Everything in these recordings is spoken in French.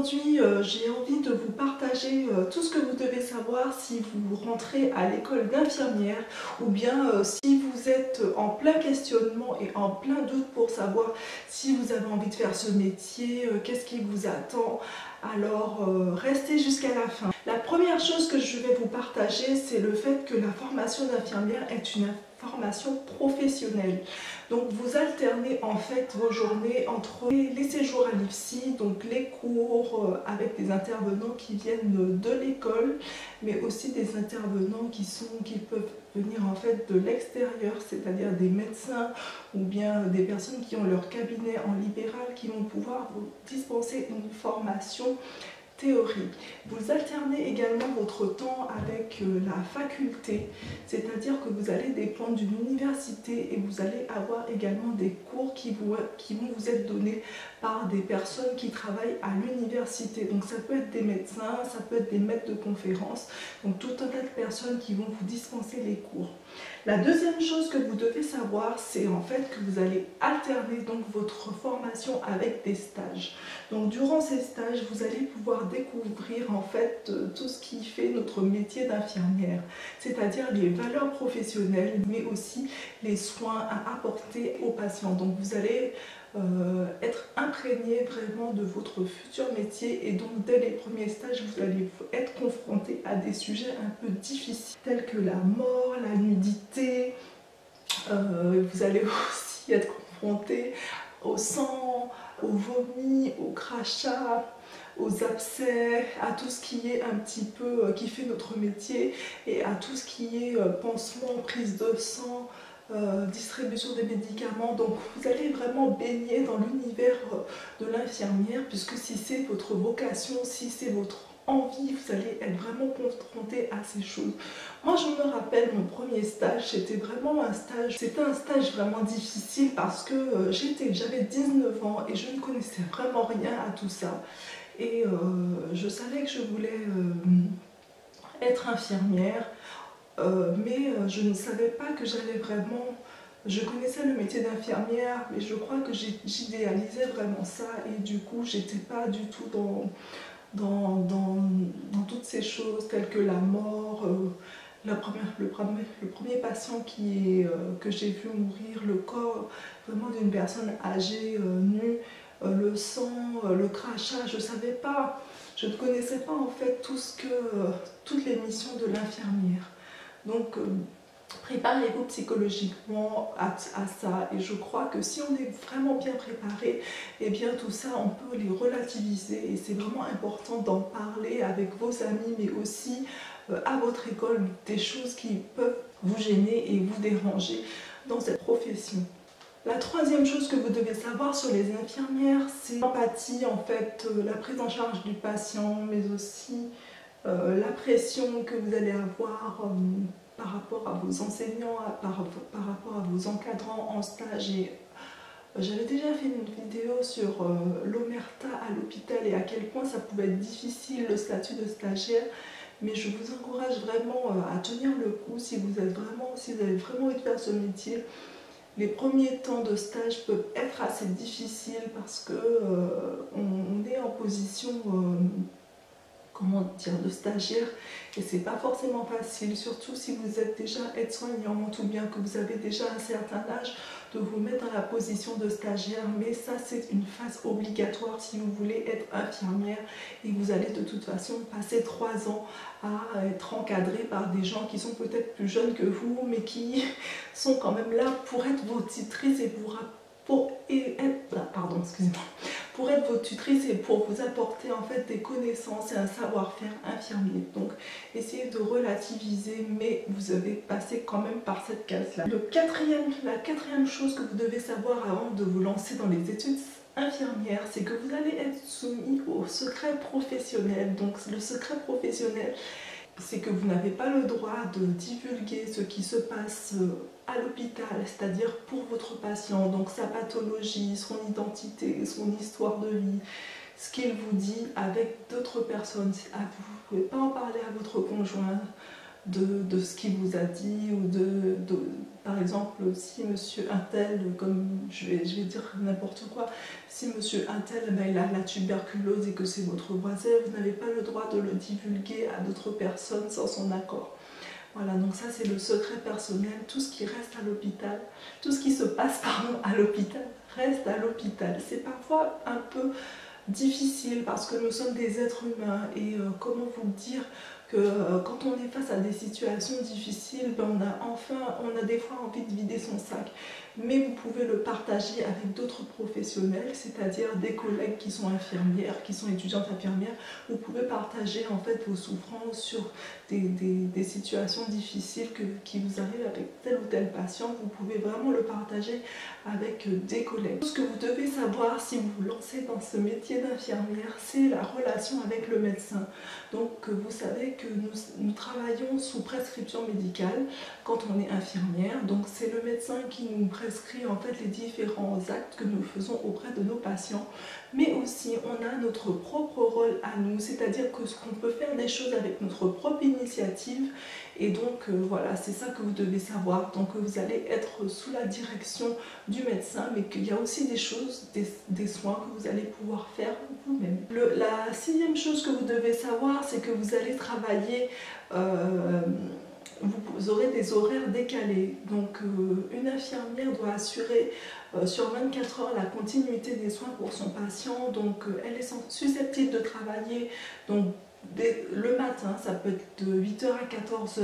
Aujourd'hui, j'ai envie de vous partager tout ce que vous devez savoir si vous rentrez à l'école d'infirmière ou bien si vous êtes en plein questionnement et en plein doute pour savoir si vous avez envie de faire ce métier, qu'est-ce qui vous attend. Alors, restez jusqu'à la fin. La première chose que je vais vous partager, c'est le fait que la formation d'infirmière est une formation professionnelle. Donc vous alternez en fait vos journées entre les séjours à l'IFSI, donc les cours avec des intervenants qui viennent de l'école, mais aussi des intervenants qui peuvent venir en fait de l'extérieur, c'est-à-dire des médecins ou bien des personnes qui ont leur cabinet en libéral qui vont pouvoir vous dispenser une formation théorie. Vous alternez également votre temps avec la faculté, c'est-à-dire que vous allez dépendre d'une université et vous allez avoir également des cours qui vont vous être donnés par des personnes qui travaillent à l'université. Donc ça peut être des médecins, ça peut être des maîtres de conférences, donc tout un tas de personnes qui vont vous dispenser les cours. La deuxième chose que vous devez savoir, c'est en fait que vous allez alterner donc votre formation avec des stages. Donc durant ces stages, vous allez pouvoir découvrir en fait tout ce qui fait notre métier d'infirmière, c'est-à-dire les valeurs professionnelles, mais aussi les soins à apporter aux patients. Donc vous allez être imprégné vraiment de votre futur métier et donc dès les premiers stages, vous allez être confronté à des sujets un peu difficiles tels que la mort, la nudité, vous allez aussi être confronté au sang, au vomi, au crachat, aux abcès, à tout ce qui est un petit peu qui fait notre métier et à tout ce qui est pansement, prise de sang, distribution des médicaments. Donc vous allez vraiment baigner dans l'univers de l'infirmière, puisque si c'est votre vocation, si c'est votre envie, vous allez être vraiment confronté à ces choses. Moi je me rappelle mon premier stage, c'était un stage vraiment difficile parce que j'avais 19 ans et je ne connaissais vraiment rien à tout ça. Et je savais que je voulais être infirmière, mais je ne savais pas que j'allais vraiment... Je connaissais le métier d'infirmière, mais je crois que j'idéalisais vraiment ça et du coup, j'étais pas du tout dans toutes ces choses telles que la mort, le premier patient que j'ai vu mourir, le corps vraiment d'une personne âgée, nue, le sang, le crachat, je ne savais pas, je ne connaissais pas en fait toutes les missions de l'infirmière. Donc préparez-vous psychologiquement à ça et je crois que si on est vraiment bien préparé, et bien tout ça on peut les relativiser et c'est vraiment important d'en parler avec vos amis mais aussi à votre école des choses qui peuvent vous gêner et vous déranger dans cette profession. La troisième chose que vous devez savoir sur les infirmières, c'est l'empathie, en fait, la prise en charge du patient, mais aussi la pression que vous allez avoir par rapport à vos enseignants, par rapport à vos encadrants en stage. J'avais déjà fait une vidéo sur l'omerta à l'hôpital et à quel point ça pouvait être difficile le statut de stagiaire. Mais je vous encourage vraiment à tenir le coup si vous avez vraiment envie de faire ce métier. Les premiers temps de stage peuvent être assez difficiles parce que on est en position comment dire, de stagiaire et c'est pas forcément facile, surtout si vous êtes déjà aide-soignante ou bien que vous avez déjà un certain âge, de vous mettre dans la position de stagiaire. Mais ça c'est une phase obligatoire si vous voulez être infirmière et vous allez de toute façon passer 3 ans à être encadré par des gens qui sont peut-être plus jeunes que vous mais qui sont quand même là pour être vos tutrices et pour être votre tutrice et pour vous apporter en fait des connaissances et un savoir-faire infirmier. Donc essayez de relativiser, mais vous avez passé quand même par cette case-là. La quatrième chose que vous devez savoir avant de vous lancer dans les études infirmières, c'est que vous allez être soumis au secret professionnel. Donc le secret professionnel, c'est que vous n'avez pas le droit de divulguer ce qui se passe à l'hôpital, c'est-à-dire pour votre patient, donc sa pathologie, son identité, son histoire de vie, ce qu'il vous dit avec d'autres personnes. Vous ne pouvez pas en parler à votre conjoint, de ce qu'il vous a dit, ou par exemple, si monsieur Untel, comme je vais dire n'importe quoi, si monsieur Untel, ben, il a la tuberculose et que c'est votre voisin, vous n'avez pas le droit de le divulguer à d'autres personnes sans son accord. Voilà, donc ça c'est le secret personnel. Tout ce qui reste à l'hôpital, tout ce qui se passe à l'hôpital reste à l'hôpital. C'est parfois un peu difficile parce que nous sommes des êtres humains et comment vous dire que quand on est face à des situations difficiles, ben on a des fois envie de vider son sac. Mais vous pouvez le partager avec d'autres professionnels, c'est-à-dire des collègues qui sont infirmières, qui sont étudiantes infirmières. Vous pouvez partager en fait vos souffrances sur des situations difficiles qui vous arrivent avec tel ou tel patient. Vous pouvez vraiment le partager avec des collègues. Ce que vous devez savoir si vous vous lancez dans ce métier d'infirmière, c'est la relation avec le médecin. Donc vous savez que nous travaillons sous prescription médicale quand on est infirmière. Donc c'est le médecin qui nous prescrit en fait les différents actes que nous faisons auprès de nos patients. Mais aussi on a notre propre rôle à nous, c'est-à-dire qu'on peut faire des choses avec notre propre initiative. Et donc voilà, c'est ça que vous devez savoir. Donc vous allez être sous la direction du médecin, mais qu'il y a aussi des choses, des soins que vous allez pouvoir faire vous-même. La sixième chose que vous devez savoir, c'est que vous allez travailler, vous aurez des horaires décalés. Donc une infirmière doit assurer sur 24 heures la continuité des soins pour son patient. Donc elle est susceptible de travailler donc, le matin, ça peut être de 8 h à 14 h,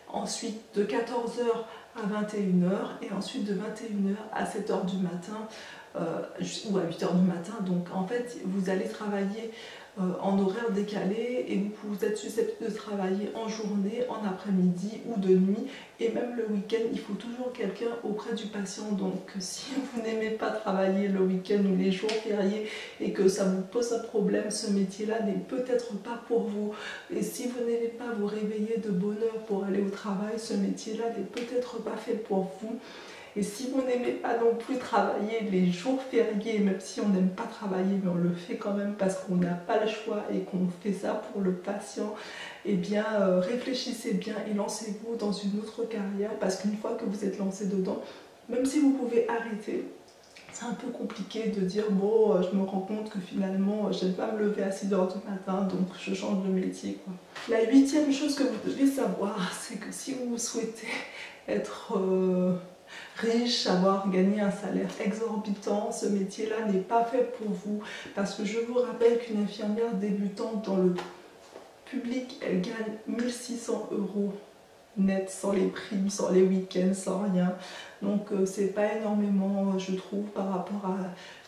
ensuite de 14 h à 21 h et ensuite de 21 h à 7 h du matin ou à 8 h du matin. Donc en fait, vous allez travailler en horaire décalé et vous êtes susceptible de travailler en journée, en après-midi ou de nuit, et même le week-end. Il faut toujours quelqu'un auprès du patient. Donc si vous n'aimez pas travailler le week-end ou les jours fériés et que ça vous pose un problème, ce métier-là n'est peut-être pas pour vous. Et si vous n'aimez pas vous réveiller de bonne heure pour aller au travail, ce métier-là n'est peut-être pas fait pour vous. Et si vous n'aimez pas non plus travailler les jours fériés, même si on n'aime pas travailler, mais on le fait quand même parce qu'on n'a pas le choix et qu'on fait ça pour le patient, eh bien réfléchissez bien et lancez-vous dans une autre carrière, parce qu'une fois que vous êtes lancé dedans, même si vous pouvez arrêter, c'est un peu compliqué de dire bon, je me rends compte que finalement je n'aime pas me lever à 6 h du matin, donc je change de métier, quoi. La huitième chose que vous devez savoir, c'est que si vous souhaitez être riche, avoir gagné un salaire exorbitant, ce métier-là n'est pas fait pour vous, parce que je vous rappelle qu'une infirmière débutante dans le public, elle gagne 1600 € net, sans les primes, sans les week-ends, sans rien. Donc c'est pas énormément, je trouve, par rapport à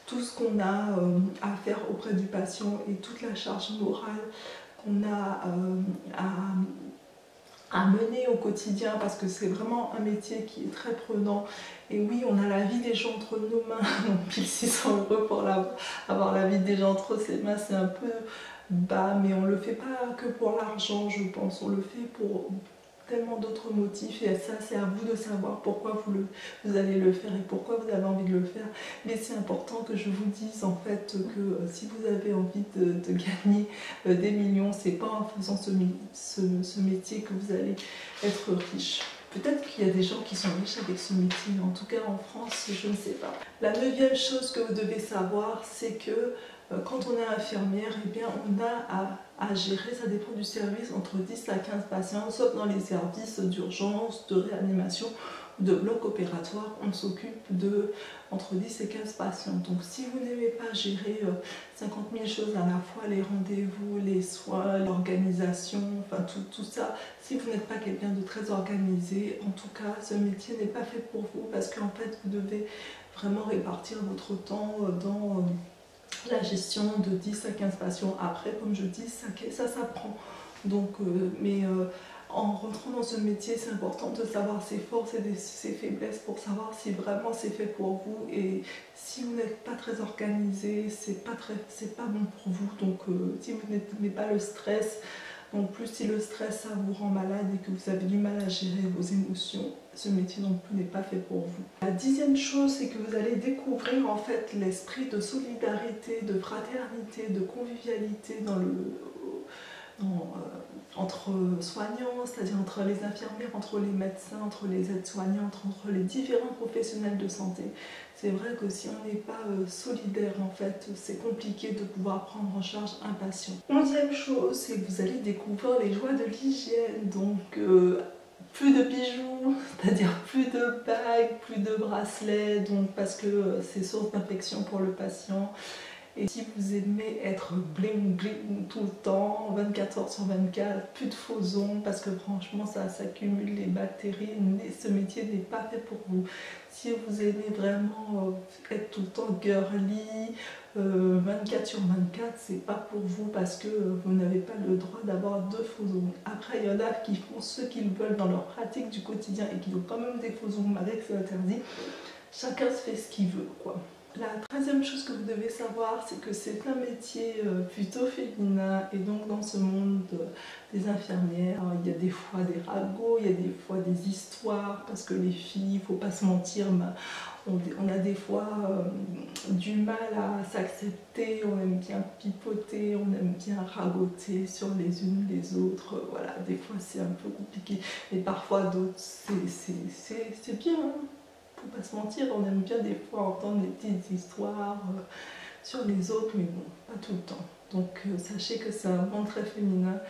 tout ce qu'on a à faire auprès du patient et toute la charge morale qu'on a à mener au quotidien, parce que c'est vraiment un métier qui est très prenant. Et oui, on a la vie des gens entre nos mains, donc 1600 € pour avoir la vie des gens entre ses mains, c'est un peu bas, mais on ne le fait pas que pour l'argent, je pense, on le fait pour tellement d'autres motifs, et ça c'est à vous de savoir pourquoi vous allez le faire et pourquoi vous avez envie de le faire. Mais c'est important que je vous dise en fait que si vous avez envie de gagner des millions, c'est pas en faisant ce métier que vous allez être riche. Peut-être qu'il y a des gens qui sont riches avec ce métier, en tout cas en France, je ne sais pas. La neuvième chose que vous devez savoir, c'est que quand on est infirmière, eh bien, on a à gérer, ça dépend du service, entre 10 à 15 patients, sauf dans les services d'urgence, de réanimation, de bloc opératoire, on s'occupe de entre 10 et 15 patients. Donc si vous n'aimez pas gérer 50 000 choses à la fois, les rendez-vous, les soins, l'organisation, enfin tout ça, si vous n'êtes pas quelqu'un de très organisé, en tout cas ce métier n'est pas fait pour vous, parce qu'en fait vous devez vraiment répartir votre temps dans la gestion de 10 à 15 patients. Après, comme je dis, ça s'apprend. Donc, en rentrant dans ce métier, c'est important de savoir ses forces et ses faiblesses pour savoir si vraiment c'est fait pour vous. Et si vous n'êtes pas très organisé, c'est pas bon pour vous. Donc, si vous n'aimez pas le stress, non plus si le stress ça vous rend malade et que vous avez du mal à gérer vos émotions, ce métier non plus n'est pas fait pour vous. La dixième chose, c'est que vous allez découvrir en fait l'esprit de solidarité, de fraternité, de convivialité entre soignants, c'est-à-dire entre les infirmières, entre les médecins, entre les aides-soignantes, entre les différents professionnels de santé. C'est vrai que si on n'est pas solidaire, en fait, c'est compliqué de pouvoir prendre en charge un patient. 11e chose, c'est que vous allez découvrir les joies de l'hygiène. Donc, plus de bijoux, c'est-à-dire plus de bagues, plus de bracelets, donc parce que c'est source d'infection pour le patient. Et si vous aimez être bling bling tout le temps, 24 heures sur 24, plus de faux ongles, parce que franchement ça s'accumule les bactéries, ce métier n'est pas fait pour vous. Si vous aimez vraiment être tout le temps girly, 24 sur 24, c'est pas pour vous parce que vous n'avez pas le droit d'avoir de faux ongles. Après, il y en a qui font ce qu'ils veulent dans leur pratique du quotidien et qui ont quand même des faux ongles malgré que c'est interdit. Chacun se fait ce qu'il veut, quoi. La 13e chose que vous devez savoir, c'est que c'est un métier plutôt féminin et donc dans ce monde des infirmières, il y a des fois des ragots, il y a des fois des histoires parce que les filles, il ne faut pas se mentir, on a des fois du mal à s'accepter, on aime bien pipoter, on aime bien ragoter sur les unes les autres, voilà, des fois c'est un peu compliqué, mais parfois d'autres c'est bien, hein. Faut pas se mentir, on aime bien des fois entendre des petites histoires sur les autres, mais bon, pas tout le temps. Donc sachez que c'est un monde très féminin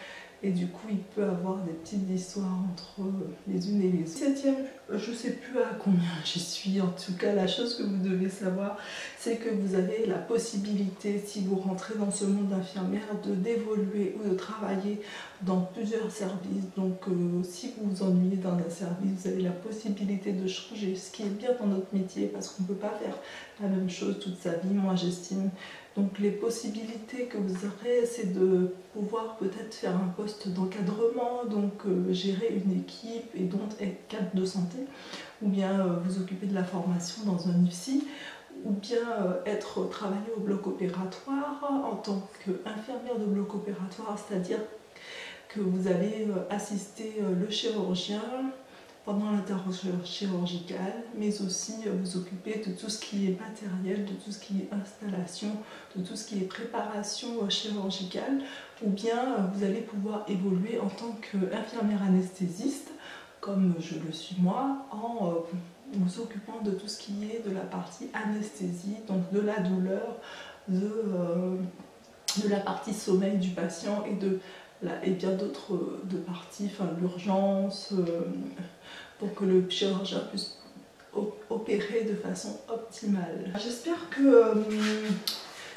et du coup il peut avoir des petites histoires entre les unes et les autres. 7e, je sais plus à combien j'y suis, en tout cas la chose que vous devez savoir, c'est que vous avez la possibilité, si vous rentrez dans ce monde d'infirmière, d'évoluer ou de travailler dans plusieurs services. Donc si vous vous ennuyez dans un service, vous avez la possibilité de changer, ce qui est bien dans notre métier parce qu'on ne peut pas faire la même chose toute sa vie, moi j'estime. Donc les possibilités que vous aurez, c'est de pouvoir peut-être faire un poste d'encadrement, donc gérer une équipe et donc être cadre de santé, ou bien vous occuper de la formation dans un UFSI, ou bien travailler au bloc opératoire en tant qu'infirmière de bloc opératoire, c'est-à-dire que vous allez assister le chirurgien pendant l'intervention chirurgicale, mais aussi vous occuper de tout ce qui est matériel, de tout ce qui est installation, de tout ce qui est préparation chirurgicale, ou bien vous allez pouvoir évoluer en tant qu'infirmière anesthésiste, comme je le suis moi, en vous occupant de tout ce qui est de la partie anesthésie, donc de la douleur, de la partie sommeil du patient et bien d'autres parties, enfin l'urgence, pour que le chirurgien puisse opérer de façon optimale. J'espère que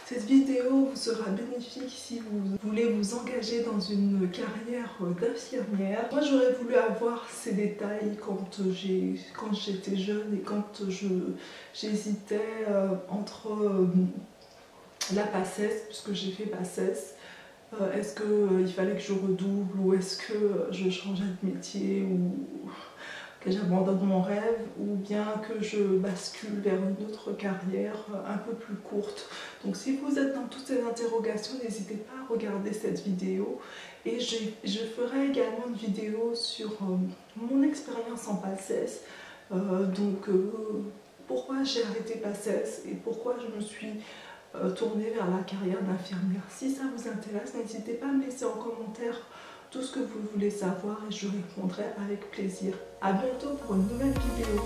cette vidéo vous sera bénéfique si vous voulez vous engager dans une carrière d'infirmière. Moi j'aurais voulu avoir ces détails quand j'étais jeune et quand j'hésitais entre la PACES, puisque j'ai fait PACES. Est-ce qu'il fallait que je redouble ou est-ce que je changeais de métier ou que j'abandonne mon rêve ou bien que je bascule vers une autre carrière un peu plus courte. Donc si vous êtes dans toutes ces interrogations, n'hésitez pas à regarder cette vidéo et je ferai également une vidéo sur mon expérience en PACES, pourquoi j'ai arrêté PACES et pourquoi je me suis tournée vers la carrière d'infirmière. Si ça vous intéresse, n'hésitez pas à me laisser en commentaire tout ce que vous voulez savoir et je répondrai avec plaisir. A bientôt pour une nouvelle vidéo.